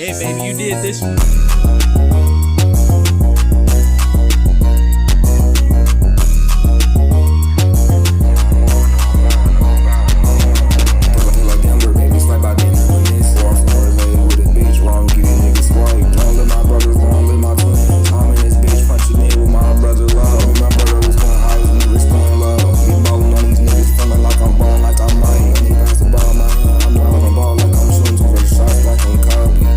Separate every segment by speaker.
Speaker 1: Yeah, baby, you did this one.
Speaker 2: Like Denver, Babyswipe, I didn't win this. Or with a bitch, wrong, get these niggas swipe. Don't let my brothers, don't let my twins. I'm in this bitch, punching in with my brother love. My brother was going high, his niggas going low. Be ballin' on these niggas, feeling like I'm ballin' like I'm Mike. When they pass the ball in my hand, I'm down the ball like I'm shooting 2 first shots like I'm Kobe.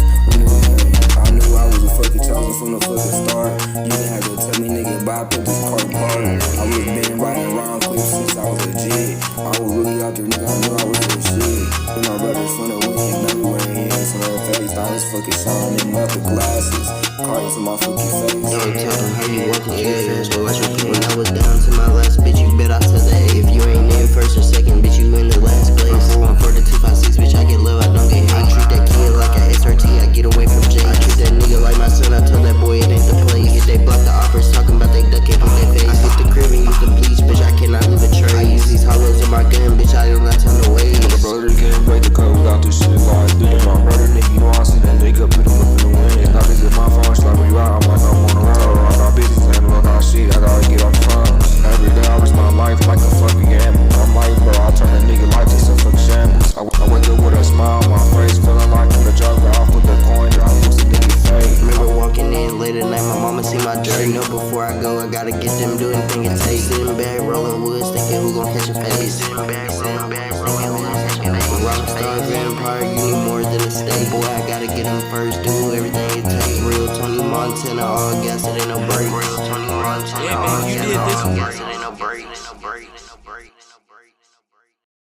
Speaker 2: I knew I was a fucking child from the fucking start. You didn't have to tell me, nigga, bye, put this car apart. I was been riding around clips since I was a G. I was really out there, nigga, I knew I was the shit. Then my brothers finna win everywhere he is. On her face, thought his fucking shining them up the glasses. Cards in my fucking face.
Speaker 3: Yo, tell them how you walking too fast, but watch me. When I was down to my last, bitch, you bet I took the A. If you ain't in first or second, bitch, you in the last place. 414 to 256, bitch, I get love, I don't get hate. I treat that kid like a SRT, I get away from J. I treat that nigga like my son, I told that boy it ain't the play. Hit they block the offers, talking about they duck, can't put their face. I hit the crib and use the bleach, bitch, I cannot leave a trace. I use these hollows in my gun, bitch, I do not tell no ways.
Speaker 2: My brother can't break the code without this shit like this. My brother, nigga, you know I see that nigga, put him up in the wind. Now this is my phone, slap me out, I'm like I'm on the road. I got business and look how shit, I gotta get off the phone. Every day I risk my life like a fucking gamble. I'm like, bro, I'll turn a nigga life to some fucking shambles. I wake up with a smile on my face, feeling like I'm the joker. I'll put the coin down, lose the nigga face.
Speaker 3: Remember walking in late at night, my mama see my dirt. Know before I go, I gotta get them, do anything it takes. Sitting back, rolling woods, thinking who gon' catch a face. Sitting back, rolling woods, thinking who gon' catch a face. Rockstar Vampire, you need more than a steak. Boy, I gotta get them first, do everything it takes. Real Tony Montana, all gas, it ain't no break. Real Tony Montana, all gas, it ain't no break.